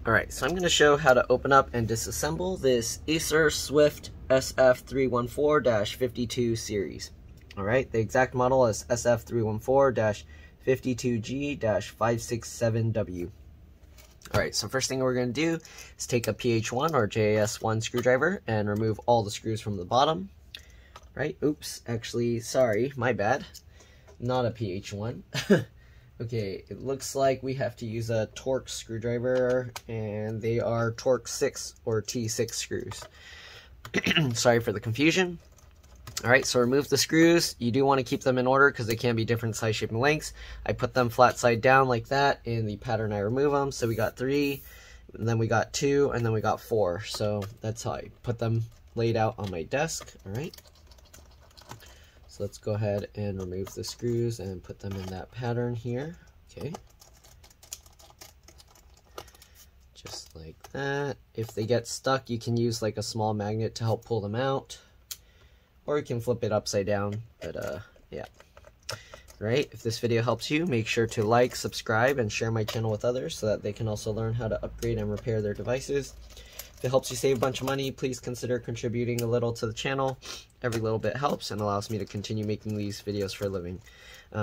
Alright, so I'm going to show how to open up and disassemble this Acer Swift SF314-52 series. Alright, the exact model is SF314-52G-567W. Alright, so first thing we're going to do is take a PH1 or JS1 screwdriver and remove all the screws from the bottom. Right, oops, actually, sorry, my bad. Not a PH1. Okay, it looks like we have to use a Torx screwdriver, and they are Torx 6 or T6 screws. Sorry for the confusion. Alright, so remove the screws. You do want to keep them in order because they can be different size, shape, and lengths. I put them flat side down like that in the pattern I remove them. So we got 3, and then we got 2, and then we got 4. So that's how I put them laid out on my desk. Alright. So let's go ahead and remove the screws and put them in that pattern here. Okay. Just like that. If they get stuck, you can use like a small magnet to help pull them out. Or you can flip it upside down. But yeah. Right. If this video helps you, make sure to like, subscribe, and share my channel with others so that they can also learn how to upgrade and repair their devices. If it helps you save a bunch of money, please consider contributing a little to the channel. Every little bit helps and allows me to continue making these videos for a living.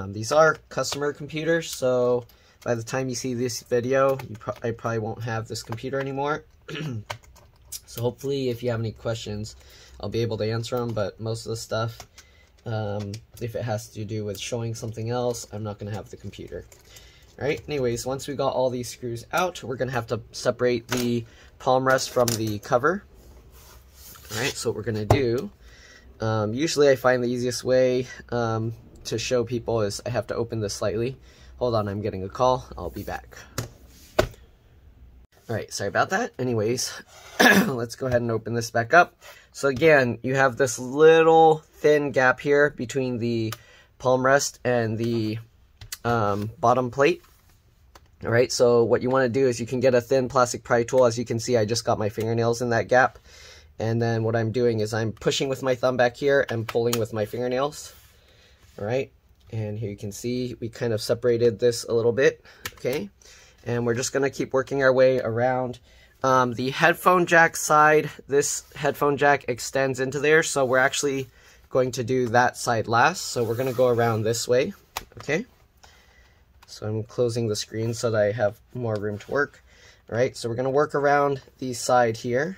These are customer computers, so by the time you see this video, I probably won't have this computer anymore. So hopefully, if you have any questions, I'll be able to answer them, but most of the stuff, if it has to do with showing something else, I'm not going to have the computer. Alright, anyways, once we got all these screws out, we're going to have to separate the palm rest from the cover. Alright, so what we're going to do, usually I find the easiest way to show people is I have to open this slightly. Hold on, I'm getting a call. I'll be back. Alright, sorry about that. Anyways, let's go ahead and open this back up. So again, you have this little thin gap here between the palm rest and the bottom plate. Alright, so what you want to do is you can get a thin plastic pry tool. As you can see, I just got my fingernails in that gap. And then what I'm doing is I'm pushing with my thumb back here and pulling with my fingernails. Alright, and here you can see we kind of separated this a little bit. Okay, and we're just going to keep working our way around. The headphone jack side, this headphone jack extends into there, so we're actually going to do that side last. So we're going to go around this way. Okay. So I'm closing the screen so that I have more room to work. Alright, so we're going to work around the side here.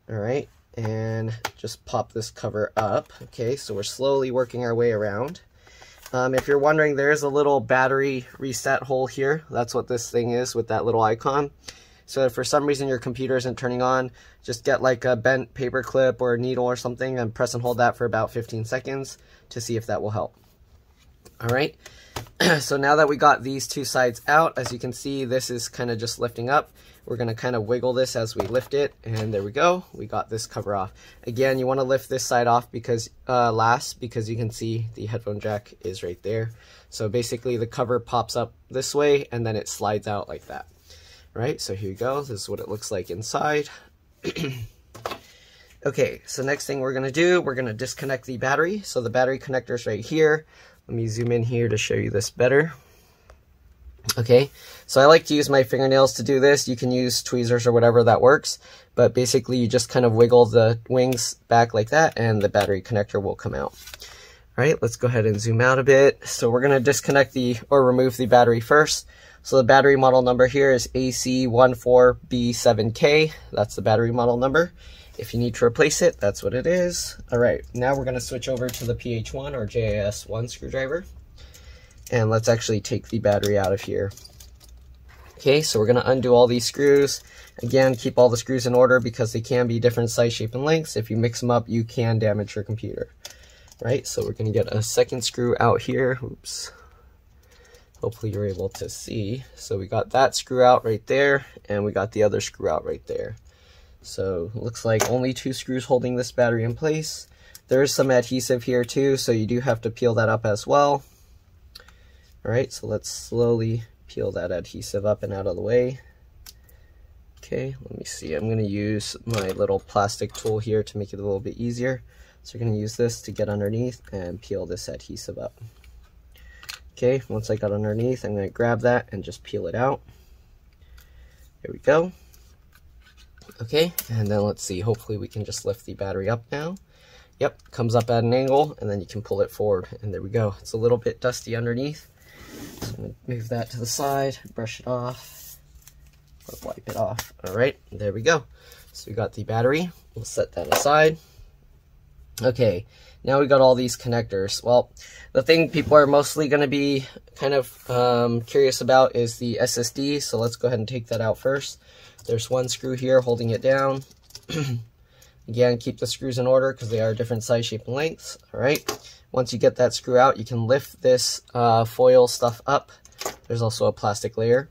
Alright, and just pop this cover up. Okay, so we're slowly working our way around. If you're wondering, there's a little battery reset hole here. That's what this thing is with that little icon. So if for some reason your computer isn't turning on, just get like a bent paper clip or a needle or something and press and hold that for about 15 seconds to see if that will help. Alright. So now that we got these two sides out, as you can see, this is kind of just lifting up. We're going to kind of wiggle this as we lift it, and there we go. We got this cover off. Again, you want to lift this side off because last, because you can see the headphone jack is right there. So basically the cover pops up this way and then it slides out like that. Right, so here you go. This is what it looks like inside. Okay, so next thing we're going to do, we're going to disconnect the battery. So the battery connector is right here. Let me zoom in here to show you this better. Okay, so I like to use my fingernails to do this. You can use tweezers or whatever that works. But basically you just kind of wiggle the wings back like that and the battery connector will come out. All right, let's go ahead and zoom out a bit. So we're going to disconnect or remove the battery first. So the battery model number here is AC14B7K. That's the battery model number. If you need to replace it, that's what it is. All right, now we're going to switch over to the PH1 or JS1 screwdriver. And let's actually take the battery out of here. Okay, so we're going to undo all these screws. Again, keep all the screws in order because they can be different size, shape, and lengths. If you mix them up, you can damage your computer. Right, so we're going to get a second screw out here. Oops. Hopefully you're able to see. So we got that screw out right there, and we got the other screw out right there. So it looks like only 2 screws holding this battery in place. There is some adhesive here too, so you do have to peel that up as well. Alright, so let's slowly peel that adhesive up and out of the way. Okay, let me see. I'm going to use my little plastic tool here to make it a little bit easier. So we're going to use this to get underneath and peel this adhesive up. Okay, once I got underneath, I'm going to grab that and just peel it out. Here we go. Okay, and then let's see, hopefully we can just lift the battery up now. Yep, comes up at an angle, and then you can pull it forward, and there we go. It's a little bit dusty underneath, so I'm going to move that to the side, brush it off, or wipe it off. All right, there we go. So we got the battery. We'll set that aside. Okay, now we got all these connectors. Well, the thing people are mostly going to be kind of curious about is the SSD, so let's go ahead and take that out first. There's one screw here holding it down. Again, keep the screws in order because they are different size, shape, and lengths. All right, once you get that screw out, you can lift this foil stuff up. There's also a plastic layer.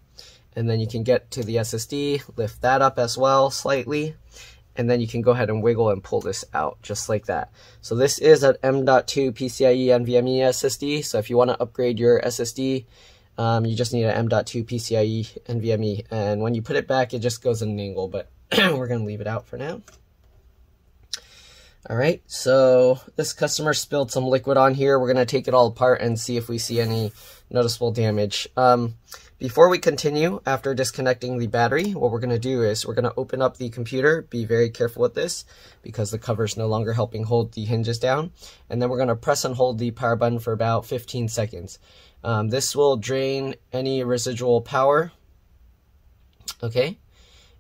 And then you can get to the SSD, lift that up as well slightly. And then you can go ahead and wiggle and pull this out just like that. So this is an M.2 PCIe NVMe SSD. So if you want to upgrade your SSD, you just need an M.2 PCIe NVMe. And when you put it back, it just goes in an angle, but we're going to leave it out for now. All right, so this customer spilled some liquid on here. We're going to take it all apart and see if we see any noticeable damage. Before we continue, after disconnecting the battery, what we're going to do is we're going to open up the computer. Be very careful with this because the cover is no longer helping hold the hinges down. And then we're going to press and hold the power button for about 15 seconds. This will drain any residual power. Okay.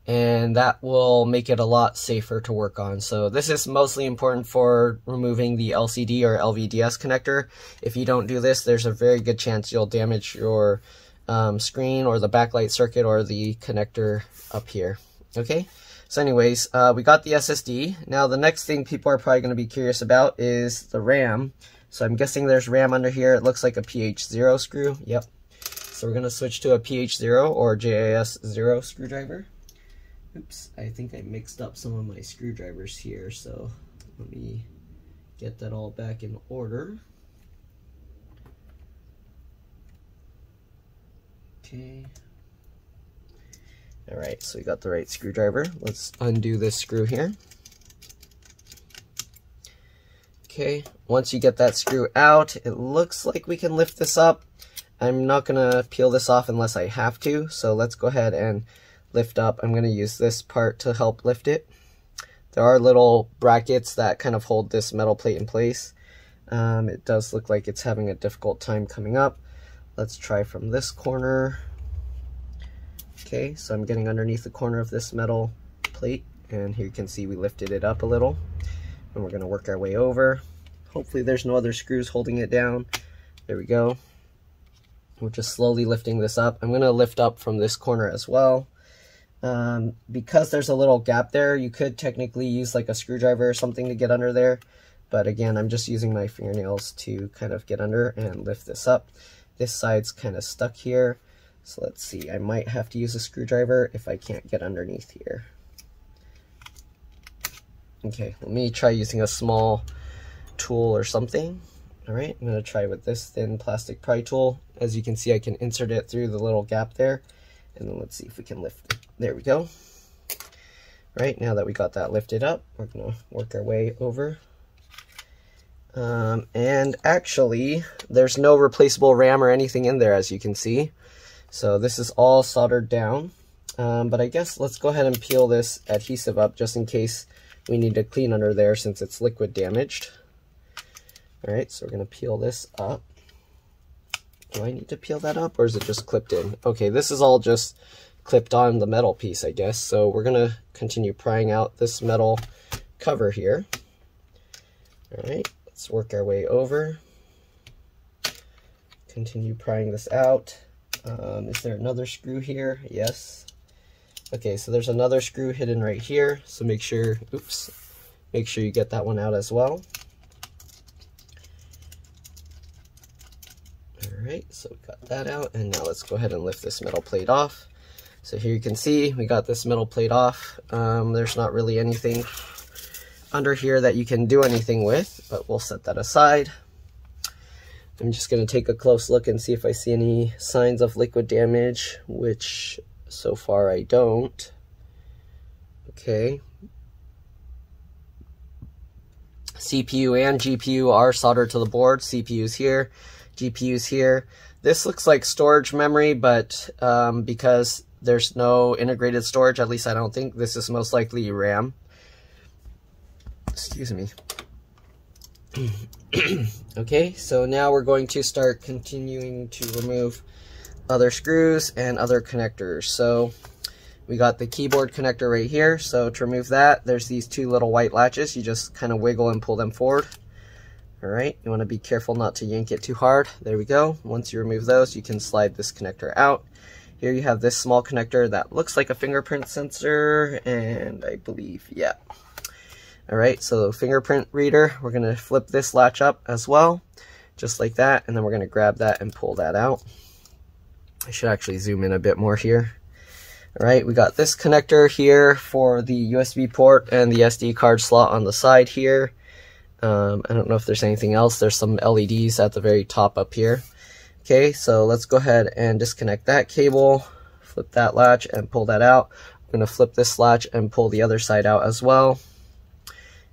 And that will make it a lot safer to work on. So this is mostly important for removing the LCD or LVDS connector. If you don't do this, there's a very good chance you'll damage your screen or the backlight circuit or the connector up here. Okay, so anyways, we got the SSD. Now the next thing people are probably going to be curious about is the RAM. So I'm guessing there's RAM under here. It looks like a PH0 screw. Yep. So we're going to switch to a PH0 or JIS0 screwdriver. Oops, I think I mixed up some of my screwdrivers here, so let me get that all back in order. Okay. All right, so we got the right screwdriver. Let's undo this screw here. Okay, once you get that screw out, it looks like we can lift this up. I'm not gonna peel this off unless I have to, so let's go ahead and lift up. I'm going to use this part to help lift it. There are little brackets that kind of hold this metal plate in place. It does look like it's having a difficult time coming up. Let's try from this corner. Okay, so I'm getting underneath the corner of this metal plate, and here you can see we lifted it up a little, and we're going to work our way over. Hopefully there's no other screws holding it down. There we go. We're just slowly lifting this up. I'm going to lift up from this corner as well. Because there's a little gap there, you could technically use like a screwdriver or something to get under there. But again, I'm just using my fingernails to kind of get under and lift this up. This side's kind of stuck here. So let's see, I might have to use a screwdriver if I can't get underneath here. Okay, let me try using a small tool or something. All right, I'm going to try with this thin plastic pry tool. As you can see, I can insert it through the little gap there. And then let's see if we can lift it. There we go. Right, now that we got that lifted up, we're going to work our way over. And actually, there's no replaceable RAM or anything in there, as you can see. So this is all soldered down. But I guess let's go ahead and peel this adhesive up just in case we need to clean under there since it's liquid damaged. All right, so we're going to peel this up. Do I need to peel that up or is it just clipped in? Okay, this is all just clipped on the metal piece, I guess. So we're going to continue prying out this metal cover here. All right, let's work our way over. Continue prying this out. Is there another screw here? Yes. Okay, so there's another screw hidden right here. So make sure, make sure you get that one out as well. All right, so we got that out, and now let's go ahead and lift this metal plate off. So here you can see we got this metal plate off. There's not really anything under here that you can do anything with, but we'll set that aside. I'm just going to take a close look and see if I see any signs of liquid damage, which so far I don't. Okay. CPU and GPU are soldered to the board. CPU's here, GPU's here. This looks like storage memory, but because There's no integrated storage, at least I don't think. This is most likely RAM. Excuse me. Okay, so now we're going to start continuing to remove other screws and other connectors. So we got the keyboard connector right here. So to remove that, there's these two little white latches. You just kind of wiggle and pull them forward. All right, you want to be careful not to yank it too hard. There we go. Once you remove those, you can slide this connector out. Here you have this small connector that looks like a fingerprint sensor, and I believe, yeah. All right, so fingerprint reader, we're going to flip this latch up as well, just like that, and then we're going to grab that and pull that out. I should actually zoom in a bit more here. All right, we got this connector here for the USB port and the SD card slot on the side here. I don't know if there's anything else. There's some LEDs at the very top up here. Okay, so let's go ahead and disconnect that cable, flip that latch and pull that out. I'm going to flip this latch and pull the other side out as well.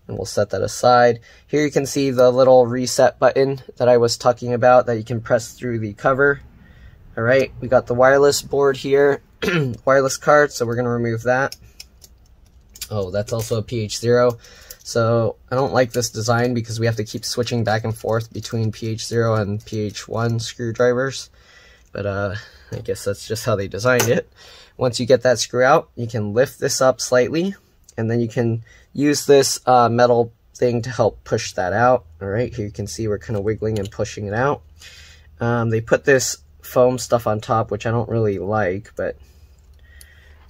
And we'll set that aside. Here you can see the little reset button that I was talking about that you can press through the cover. All right, we got the wireless board here, wireless card, so we're going to remove that. Oh, that's also a PH0. So I don't like this design because we have to keep switching back and forth between PH0 and PH1 screwdrivers. But I guess that's just how they designed it. Once you get that screw out, you can lift this up slightly, and then you can use this metal thing to help push that out. All right, here you can see we're kind of wiggling and pushing it out. They put this foam stuff on top, which I don't really like, but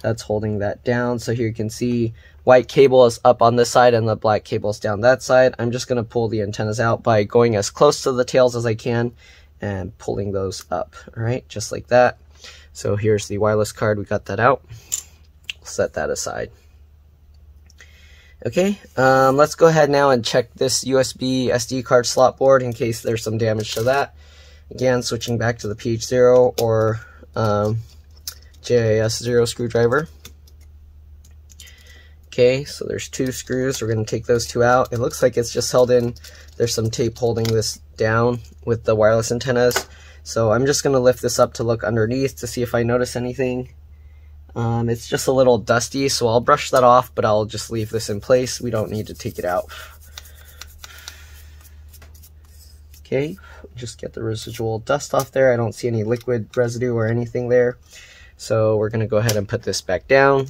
that's holding that down. So here you can see white cable is up on this side and the black cable is down that side. I'm just going to pull the antennas out by going as close to the tails as I can and pulling those up. All right, just like that. So here's the wireless card. We got that out. We'll set that aside. Okay, let's go ahead now and check this USB SD card slot board in case there's some damage to that. Again, switching back to the PH0 or JIS0 screwdriver. Okay, so there's two screws. We're going to take those two out. It looks like it's just held in. There's some tape holding this down with the wireless antennas. So I'm just going to lift this up to look underneath to see if I notice anything. It's just a little dusty, so I'll brush that off, but I'll just leave this in place. We don't need to take it out. Okay, just get the residual dust off there. I don't see any liquid residue or anything there. So we're going to go ahead and put this back down.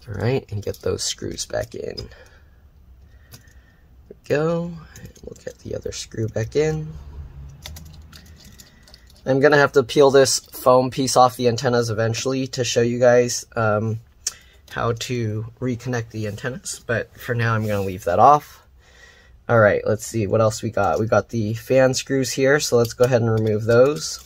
All right, and get those screws back in. There we go. We'll get the other screw back in. I'm going to have to peel this foam piece off the antennas eventually to show you guys how to reconnect the antennas, but for now I'm going to leave that off. All right, let's see what else we got. We got the fan screws here, so let's go ahead and remove those.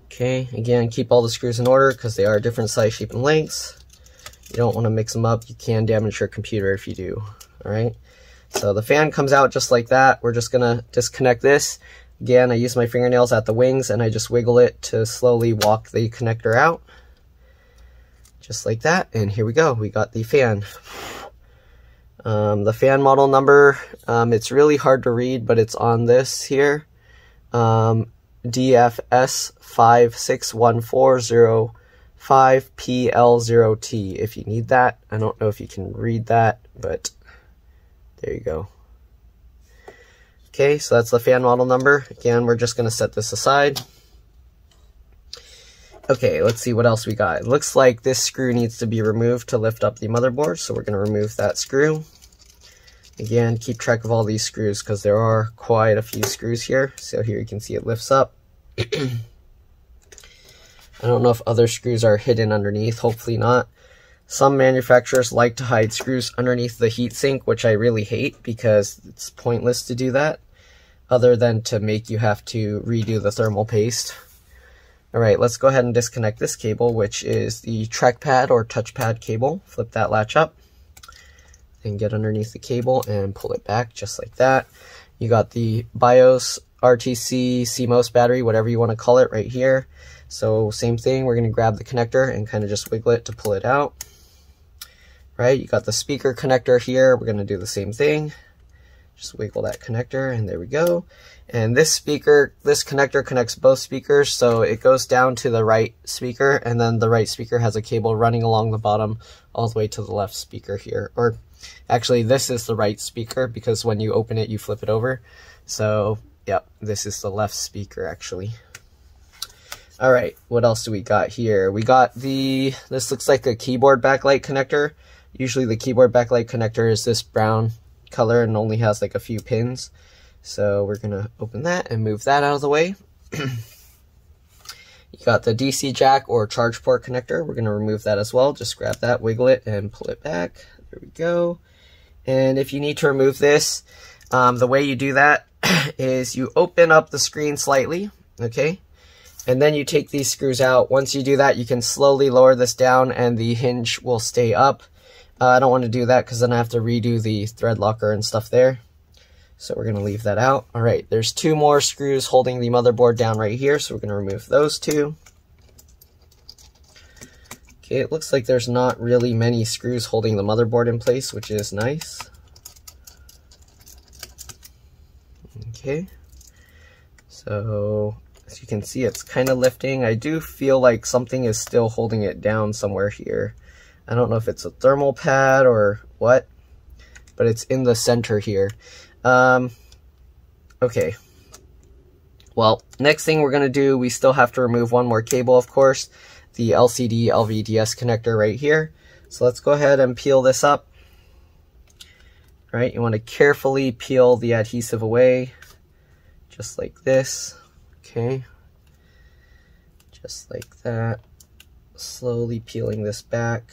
Okay, again, keep all the screws in order because they are different size, shape, and lengths. You don't want to mix them up. You can damage your computer if you do. All right, so the fan comes out just like that. We're just going to disconnect this. Again, I use my fingernails at the wings and I just wiggle it to slowly walk the connector out. Just like that, and here we go. We got the fan. The fan model number, it's really hard to read, but it's on this here. DFS56140-5PL0T if you need that. I don't know if you can read that, but there you go. Okay, so that's the fan model number. Again, we're just going to set this aside. Okay, let's see what else we got. It looks like this screw needs to be removed to lift up the motherboard, so we're going to remove that screw. Again, keep track of all these screws because there are quite a few screws here. So here you can see it lifts up. I don't know if other screws are hidden underneath, hopefully not. Some manufacturers like to hide screws underneath the heatsink, which I really hate because it's pointless to do that, other than to make you have to redo the thermal paste. Alright, let's go ahead and disconnect this cable, which is the trackpad or touchpad cable. Flip that latch up and get underneath the cable and pull it back just like that. You got the BIOS, RTC, CMOS battery, whatever you want to call it right here. So same thing, we're going to grab the connector and kind of just wiggle it to pull it out. Right, you got the speaker connector here. We're going to do the same thing. Just wiggle that connector, and there we go. And this connector connects both speakers, so it goes down to the right speaker, and then the right speaker has a cable running along the bottom all the way to the left speaker here. Or actually, this is the right speaker, because when you open it, you flip it over. So, yep, this is the left speaker, actually. All right, what else do we got here? We got this looks like a keyboard backlight connector. Usually the keyboard backlight connector is this brown color and only has like a few pins. So we're gonna open that and move that out of the way. You got the DC jack or charge port connector. We're gonna remove that as well. Just grab that, wiggle it, and pull it back. There we go. And if you need to remove this, the way you do that is you open up the screen slightly, okay? And then you take these screws out. Once you do that, you can slowly lower this down and the hinge will stay up. I don't want to do that because then I have to redo the thread locker and stuff there. So we're going to leave that out. All right, there's 2 more screws holding the motherboard down right here. So we're going to remove those 2. Okay, it looks like there's not really many screws holding the motherboard in place, which is nice. Okay, so as you can see, it's kind of lifting. I do feel like something is still holding it down somewhere here. I don't know if it's a thermal pad or what, but it's in the center here. Okay. Well, next thing we're going to do, we still have to remove one more cable, of course, the LCD LVDS connector right here. So let's go ahead and peel this up. All right, you want to carefully peel the adhesive away, just like this. Okay, just like that. Slowly peeling this back.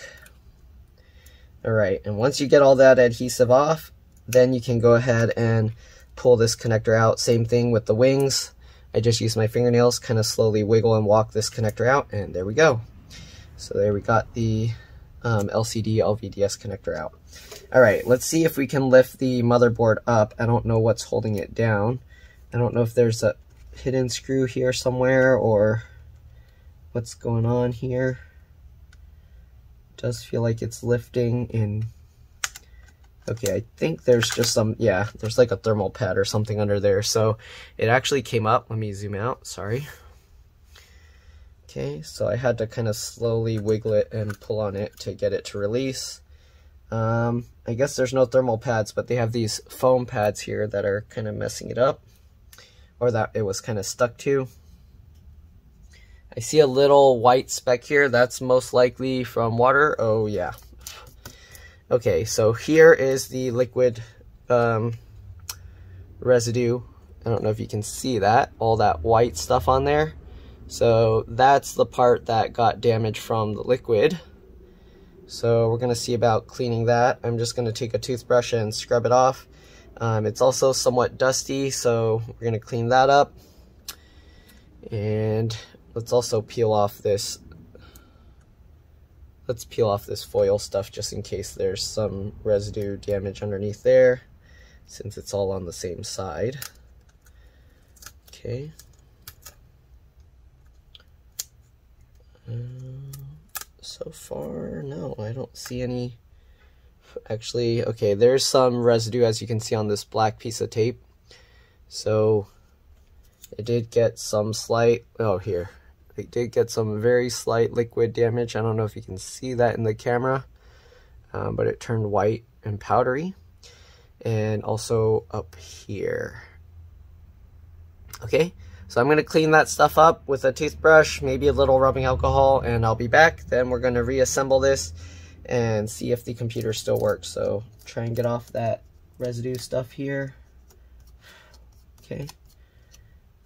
All right, and once you get all that adhesive off, then you can go ahead and pull this connector out. Same thing with the wings. I just use my fingernails, kind of slowly wiggle and walk this connector out, and there we go. So there we got the LCD LVDS connector out. All right, let's see if we can lift the motherboard up. I don't know what's holding it down. I don't know if there's a hidden screw here somewhere or what's going on here. It does feel like it's lifting in. Okay, I think there's just some, yeah, there's like a thermal pad or something under there. So it actually came up. Let me zoom out, sorry. Okay, so I had to kind of slowly wiggle it and pull on it to get it to release. I guess there's no thermal pads, but they have these foam pads here that are kind of messing it up, or that it was kind of stuck to. I see a little white speck here. That's most likely from water. Oh yeah. Okay, so here is the liquid residue. I don't know if you can see that, all that white stuff on there. So that's the part that got damaged from the liquid. So we're gonna see about cleaning that. I'm just gonna take a toothbrush and scrub it off. It's also somewhat dusty, so we're gonna clean that up. And let's also peel off this. Let's peel off this foil stuff just in case there's some residue damage underneath there, since it's all on the same side. Okay. So far, no, I don't see any. Actually, okay, there's some residue as you can see on this black piece of tape. So it did get some slight, oh here, it did get some very slight liquid damage. I don't know if you can see that in the camera, but it turned white and powdery. And also up here. Okay, so I'm going to clean that stuff up with a toothbrush, maybe a little rubbing alcohol, and I'll be back. Then we're going to reassemble this and see if the computer still works. So try and get off that residue stuff here. Okay.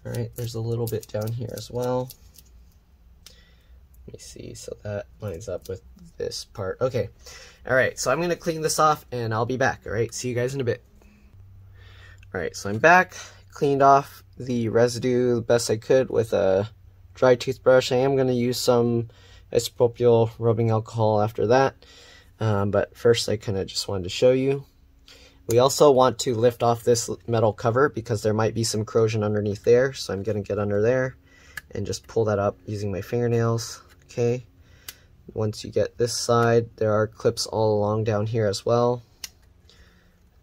All right, there's a little bit down here as well. Let me see, so that lines up with this part. Okay, all right, so I'm gonna clean this off and I'll be back. All right, see you guys in a bit. All right, so I'm back, cleaned off the residue the best I could with a dry toothbrush. I am gonna use some isopropyl rubbing alcohol after that, but first I kind of just wanted to show you. We also want to lift off this metal cover because there might be some corrosion underneath there, so I'm gonna get under there and just pull that up using my fingernails. Okay, once you get this side, there are clips all along down here as well.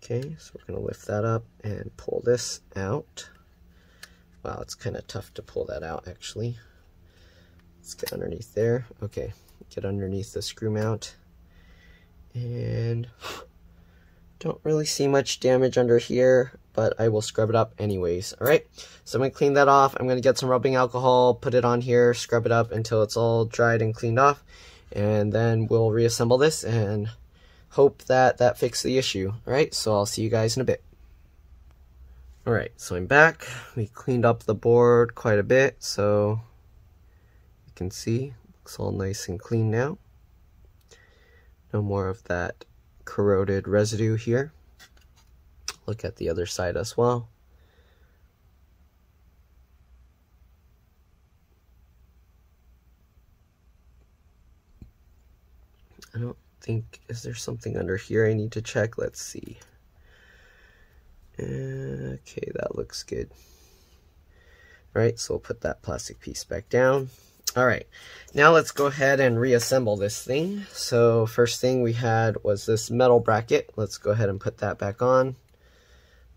Okay, so we're going to lift that up and pull this out. Wow, it's kind of tough to pull that out, actually. Let's get underneath there. Okay, get underneath the screw mount. And don't really see much damage under here, but I will scrub it up anyways. All right, so I'm going to clean that off. I'm going to get some rubbing alcohol, put it on here, scrub it up until it's all dried and cleaned off. And then we'll reassemble this and hope that that fixed the issue. All right, so I'll see you guys in a bit. All right, so I'm back. We cleaned up the board quite a bit, so you can see it's all nice and clean now. No more of that corroded residue here. Look at the other side as well. I don't think, is there something under here I need to check? Let's see. Okay, that looks good. All right, so we'll put that plastic piece back down. All right, now let's go ahead and reassemble this thing. So first thing we had was this metal bracket. Let's go ahead and put that back on.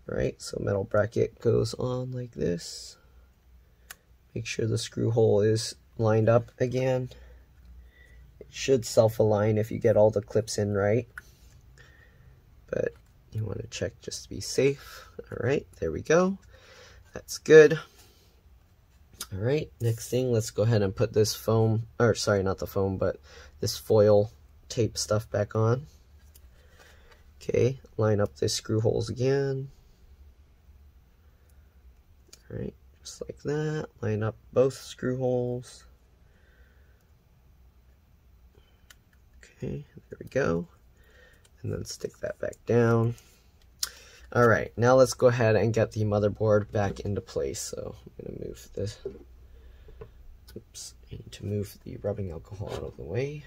All right, so metal bracket goes on like this. Make sure the screw hole is lined up again. It should self-align if you get all the clips in right, but you want to check just to be safe. All right, there we go. That's good. All right, next thing, let's go ahead and put this foam, or sorry, not the foam, but this foil tape stuff back on. Okay, line up the screw holes again. All right, just like that. Line up both screw holes. Okay, there we go. And then stick that back down. All right, now let's go ahead and get the motherboard back into place. So I'm going to move this. Oops, I need to move the rubbing alcohol out of the way.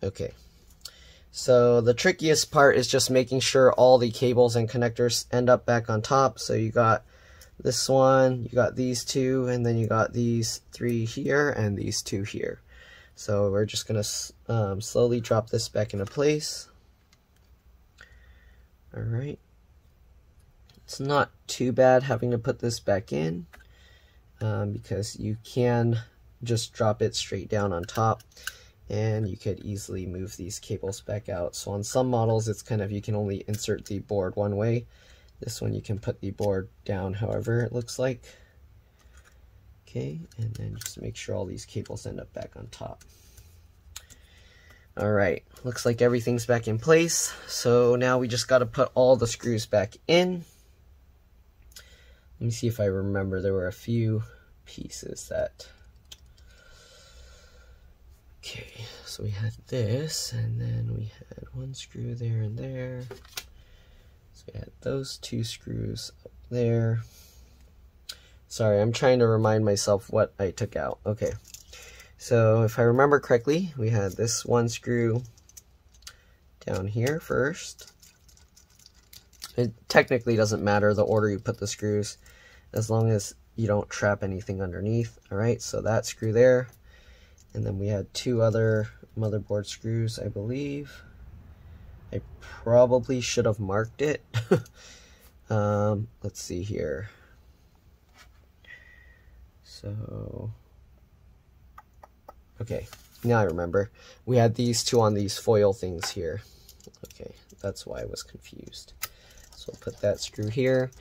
Okay, so the trickiest part is just making sure all the cables and connectors end up back on top. So you got this one, you got these two, and then you got these three here and these two here. So we're just going to slowly drop this back into place. All right. It's not too bad having to put this back in because you can just drop it straight down on top and you could easily move these cables back out. So on some models, it's kind of, you can only insert the board one way. This one you can put the board down however it looks like. Okay, and then just make sure all these cables end up back on top. All right, looks like everything's back in place. So now we just got to put all the screws back in. Let me see if I remember. There were a few pieces that... Okay, so we had this, and then we had one screw there and there. So we had those two screws up there. Sorry, I'm trying to remind myself what I took out. Okay. So if I remember correctly, we had this one screw down here first. It technically doesn't matter the order you put the screws, as long as you don't trap anything underneath. All right, so that screw there. And then we had two other motherboard screws, I believe. I probably should have marked it. Let's see here. So... Okay, now I remember. We had these two on these foil things here. Okay, that's why I was confused. So I'll put that screw here.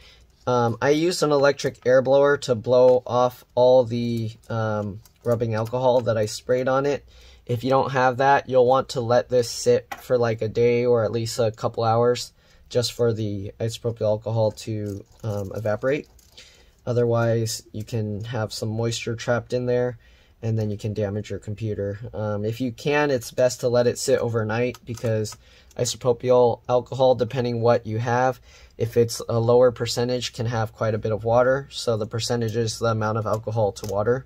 I used an electric air blower to blow off all the rubbing alcohol that I sprayed on it. If you don't have that, you'll want to let this sit for like a day or at least a couple hours just for the isopropyl alcohol to evaporate. Otherwise, you can have some moisture trapped in there, and then you can damage your computer. If you can, it's best to let it sit overnight because isopropyl alcohol, depending what you have, if it's a lower percentage, can have quite a bit of water. So the percentage is the amount of alcohol to water.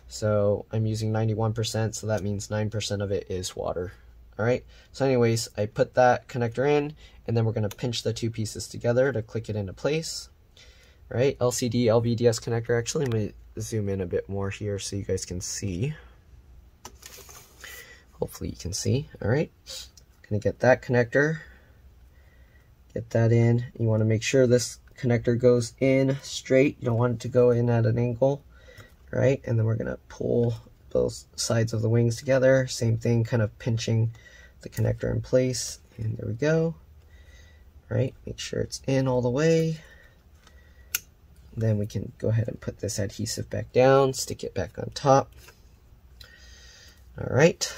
So I'm using 91%, so that means 9% of it is water. All right, so anyways, I put that connector in, and then we're gonna pinch the two pieces together to click it into place. All right, LCD LVDS connector. Actually, I'm gonna zoom in a bit more here so you guys can see. Hopefully you can see. All right, gonna get that connector Get that in. You want to make sure this connector goes in straight. You don't want it to go in at an angle, right? And then we're going to pull both sides of the wings together. Same thing, kind of pinching the connector in place. And there we go. Right, make sure it's in all the way. Then we can go ahead and put this adhesive back down, stick it back on top. All right,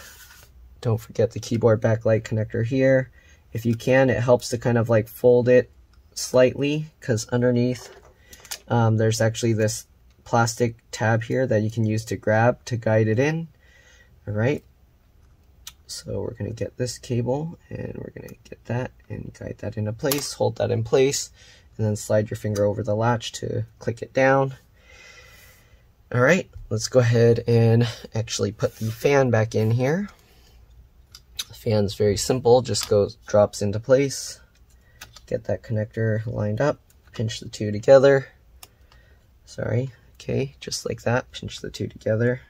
don't forget the keyboard backlight connector here. If you can, it helps to kind of like fold it slightly, because underneath there's actually this plastic tab here that you can use to grab to guide it in. All right, so we're going to get this cable and we're going to get that and guide that into place, hold that in place, and then slide your finger over the latch to click it down. All right, let's go ahead and actually put the fan back in here. The fan's very simple, just drops into place. Get that connector lined up, pinch the two together. Sorry, okay, just like that, pinch the two together.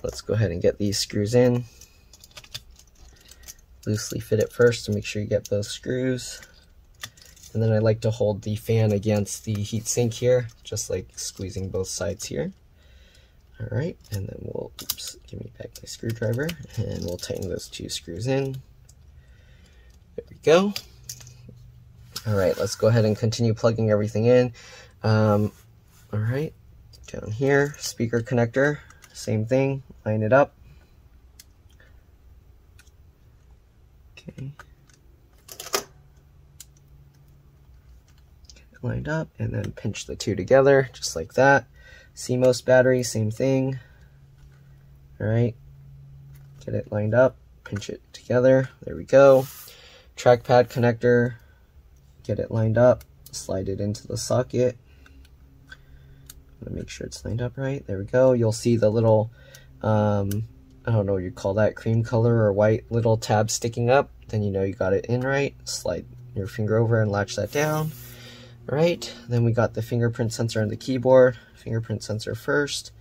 Let's go ahead and get these screws in. Loosely fit it first to make sure you get both screws. And then I like to hold the fan against the heatsink here, just like squeezing both sides here. All right, and then we'll, oops, give me back my screwdriver, and we'll tighten those two screws in. There we go. All right, let's go ahead and continue plugging everything in. All right, down here, speaker connector, same thing, line it up. Okay. Lined up, and then pinch the two together just like that. CMOS battery, same thing. All right, get it lined up, pinch it together. There we go. Trackpad connector, get it lined up, slide it into the socket. I'm gonna make sure it's lined up right. There we go. You'll see the little I don't know what you call that, cream color or white little tab sticking up. Then you know you got it in right. Slide your finger over and latch that down. Right, then we got the fingerprint sensor on the keyboard. Fingerprint sensor first.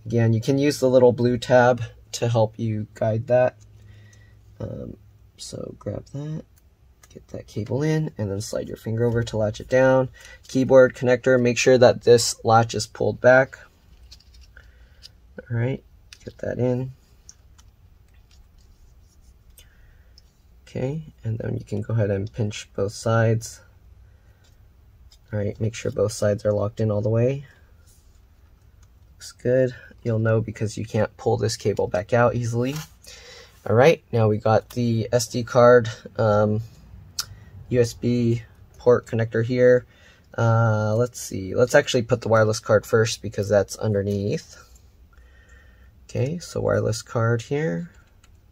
Again, you can use the little blue tab to help you guide that. So grab that, get that cable in, and then slide your finger over to latch it down. Keyboard connector, make sure that this latch is pulled back. All right, get that in. Okay, and then you can go ahead and pinch both sides. All right, make sure both sides are locked in all the way. Looks good. You'll know because you can't pull this cable back out easily. All right, now we got the SD card USB port connector here. Let's see, let's actually put the wireless card first because that's underneath. Okay, so wireless card here,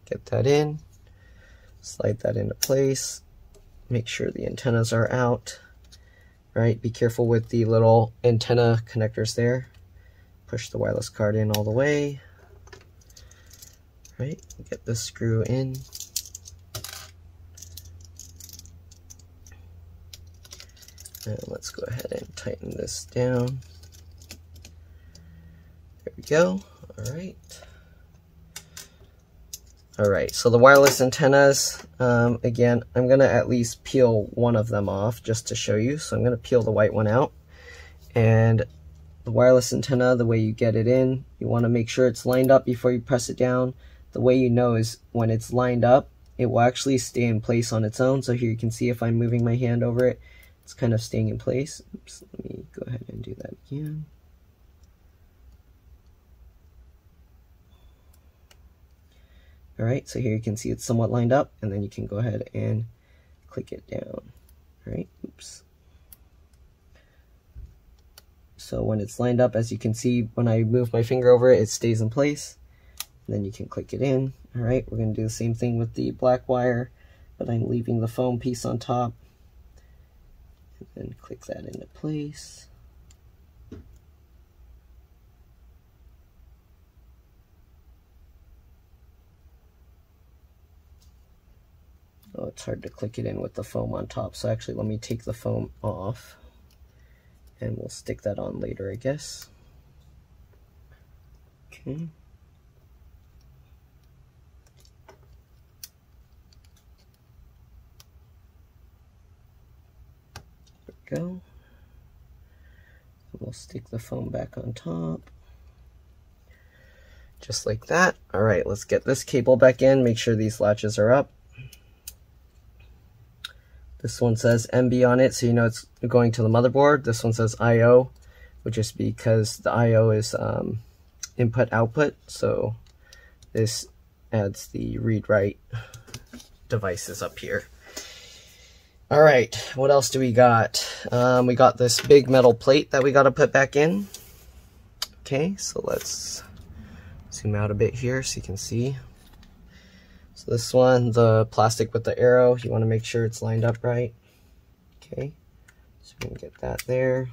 get that in, slide that into place, make sure the antennas are out. Right, be careful with the little antenna connectors there. Push the wireless card in all the way. Right, get the screw in. And let's go ahead and tighten this down. There we go. All right. All right, so the wireless antennas, again, I'm gonna at least peel one of them off just to show you. So I'm gonna peel the white one out. And the wireless antenna, the way you get it in, you wanna make sure it's lined up before you press it down. The way you know is when it's lined up, it will actually stay in place on its own. So here you can see if I'm moving my hand over it, it's kind of staying in place. Oops, let me go ahead and do that again. All right, so here you can see it's somewhat lined up, and then you can go ahead and click it down. All right, oops. So when it's lined up, as you can see, when I move my finger over it, it stays in place. And then you can click it in. All right, we're gonna do the same thing with the black wire, but I'm leaving the foam piece on top. And then click that into place. Oh, it's hard to click it in with the foam on top. So actually, let me take the foam off and we'll stick that on later, I guess. Okay. go. We'll stick the foam back on top. Just like that. All right, let's get this cable back in. Make sure these latches are up. This one says MB on it, so you know it's going to the motherboard. This one says IO, which is because the IO is input output. So this adds the read-write devices up here. All right, what else do we got? We got this big metal plate that we got to put back in. Okay, so let's zoom out a bit here so you can see. So this one, the plastic with the arrow, you want to make sure it's lined up right. Okay, so we can get that there.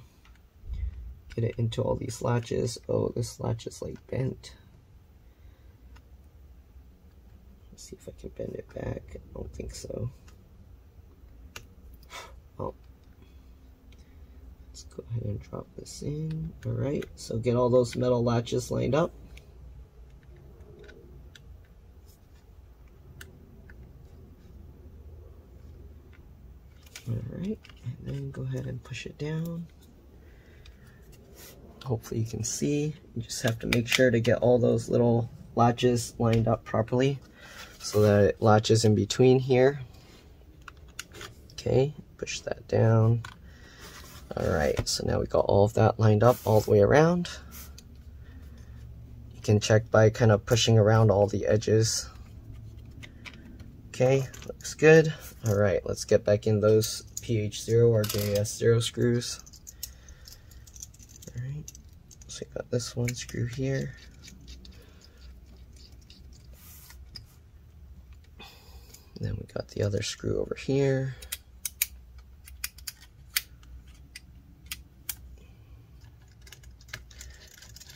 Get it into all these latches. Oh, this latch is like bent. Let's see if I can bend it back. I don't think so. Oh. Let's go ahead and drop this in. All right, so get all those metal latches lined up. All right, and then go ahead and push it down. Hopefully you can see. You just have to make sure to get all those little latches lined up properly so that it latches in between here. Okay, push that down. All right, so now we got all of that lined up all the way around. You can check by kind of pushing around all the edges. Okay, looks good. All right, let's get back in those PH0 or JS0 screws. All right, so we got this one screw here. And then we got the other screw over here.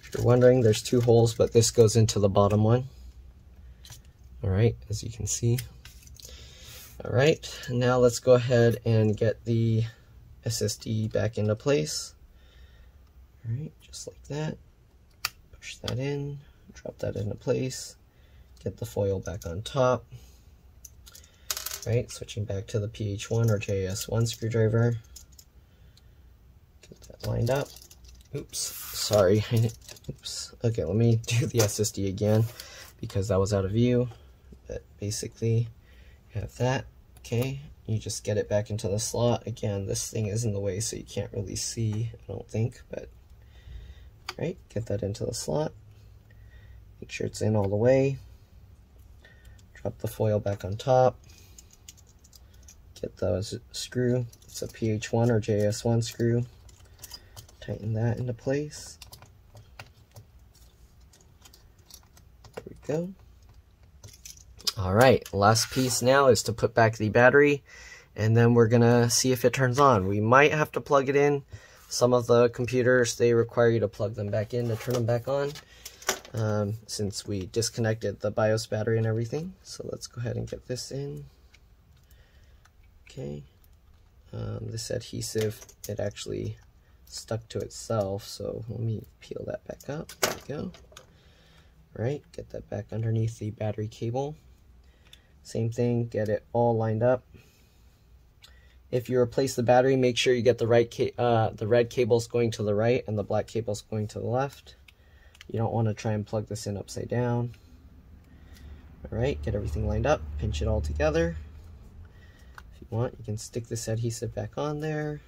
If you're wondering, there's two holes, but this goes into the bottom one. All right, as you can see. All right, now let's go ahead and get the SSD back into place. All right, just like that. Push that in, drop that into place. Get the foil back on top. All right, switching back to the PH1 or JS1 screwdriver. Get that lined up. Oops, sorry. Oops. Okay, let me do the SSD again because that was out of view. But basically, you have that. Okay, you just get it back into the slot. Again, this thing is in the way, so you can't really see, I don't think, but right, get that into the slot. Make sure it's in all the way. Drop the foil back on top. Get the screw. It's a PH1 or JS1 screw. Tighten that into place. There we go. All right, last piece now is to put back the battery, and then we're gonna see if it turns on. We might have to plug it in. Some of the computers, they require you to plug them back in to turn them back on, since we disconnected the BIOS battery and everything. So let's go ahead and get this in. Okay, this adhesive, it actually stuck to itself, so let me peel that back up. There we go. All right, get that back underneath the battery cable. Same thing, get it all lined up. If you replace the battery, make sure you get the red cables going to the right and the black cables going to the left. You don't want to try and plug this in upside down. All right, get everything lined up, pinch it all together. If you want, you can stick this adhesive back on there.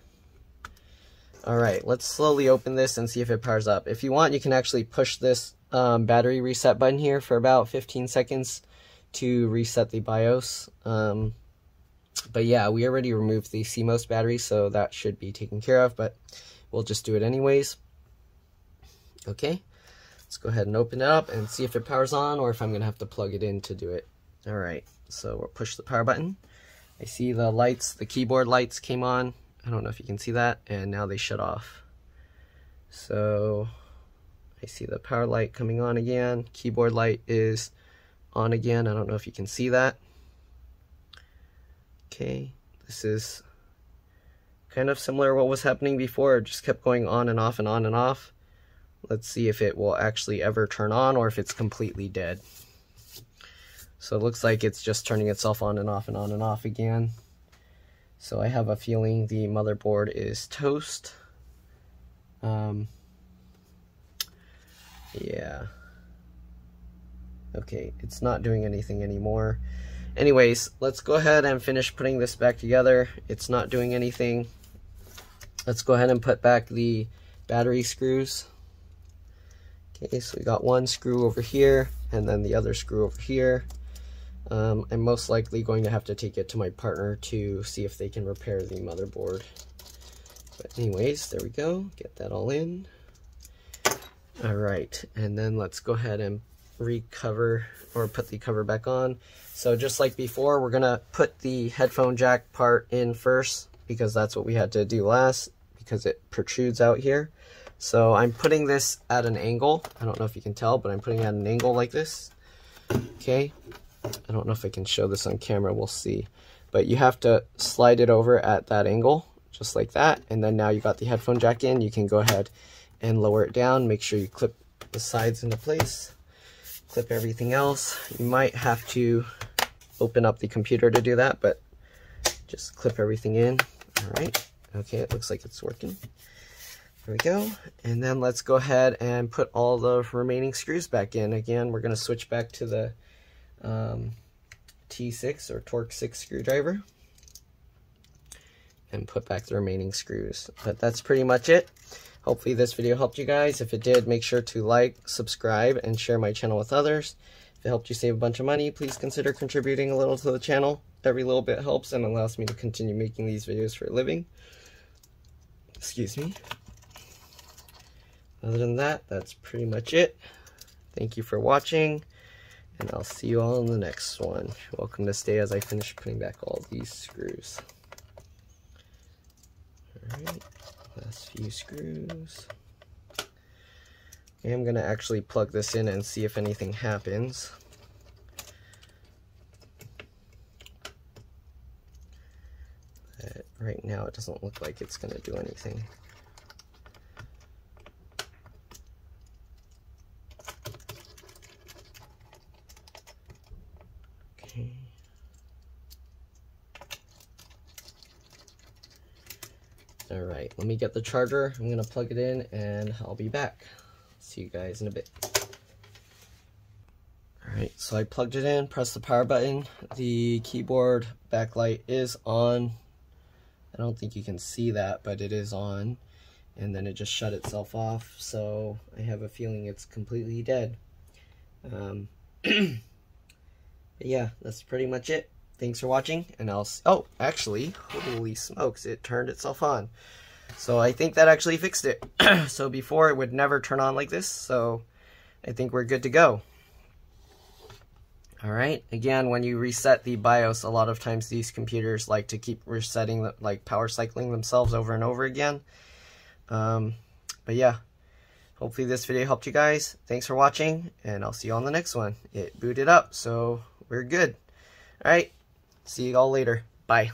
All right, let's slowly open this and see if it powers up. If you want, you can actually push this battery reset button here for about 15 seconds to reset the BIOS. But yeah, we already removed the CMOS battery, so that should be taken care of, but we'll just do it anyways. Okay, let's go ahead and open it up and see if it powers on or if I'm gonna have to plug it in to do it. All right, so we'll push the power button. I see the lights, the keyboard lights came on. I don't know if you can see that, and now they shut off. So I see the power light coming on again. Keyboard light is on again. I don't know if you can see that. Okay, this is kind of similar to what was happening before. It just kept going on and off and on and off. Let's see if it will actually ever turn on or if it's completely dead. So it looks like it's just turning itself on and off and on and off again. So I have a feeling the motherboard is toast. Yeah. Okay, it's not doing anything anymore. Anyways, let's go ahead and finish putting this back together. It's not doing anything. Let's go ahead and put back the battery screws. Okay, so we got one screw over here, and then the other screw over here. I'm most likely going to have to take it to my partner to see if they can repair the motherboard. But anyways, there we go. Get that all in. Alright, and then let's go ahead and recover, or put the cover back on. So just like before, we're going to put the headphone jack part in first, because that's what we had to do last, because it protrudes out here. So I'm putting this at an angle. I don't know if you can tell, but I'm putting it at an angle like this. Okay. I don't know if I can show this on camera. We'll see. But you have to slide it over at that angle, just like that. And then now you got the headphone jack in. You can go ahead and lower it down. Make sure you clip the sides into place. Clip everything else. You might have to open up the computer to do that, but just clip everything in. All right. Okay, it looks like it's working. There we go. And then let's go ahead and put all the remaining screws back in. Again, we're going to switch back to the T6 or Torque 6 screwdriver and put back the remaining screws. But that's pretty much it. Hopefully this video helped you guys. If it did, make sure to like, subscribe, and share my channel with others. If it helped you save a bunch of money, please consider contributing a little to the channel. Every little bit helps and allows me to continue making these videos for a living. Excuse me. Other than that, that's pretty much it. Thank you for watching, and I'll see you all in the next one. You're welcome to stay as I finish putting back all these screws. Alright, last few screws. Okay, I'm going to actually plug this in and see if anything happens. But right now it doesn't look like it's going to do anything. Alright, let me get the charger. I'm going to plug it in and I'll be back. See you guys in a bit. Alright, so I plugged it in, pressed the power button. The keyboard backlight is on. I don't think you can see that, but it is on. And then it just shut itself off, so I have a feeling it's completely dead. But yeah, that's pretty much it. Thanks for watching, and oh, actually, holy smokes, it turned itself on. So I think that actually fixed it. So before, it would never turn on like this, so I think we're good to go. Alright, again, when you reset the BIOS, a lot of times these computers like to keep resetting, like power cycling themselves over and over again. But yeah, hopefully this video helped you guys. Thanks for watching, and I'll see you on the next one. It booted up, so we're good. Alright. See you all later. Bye.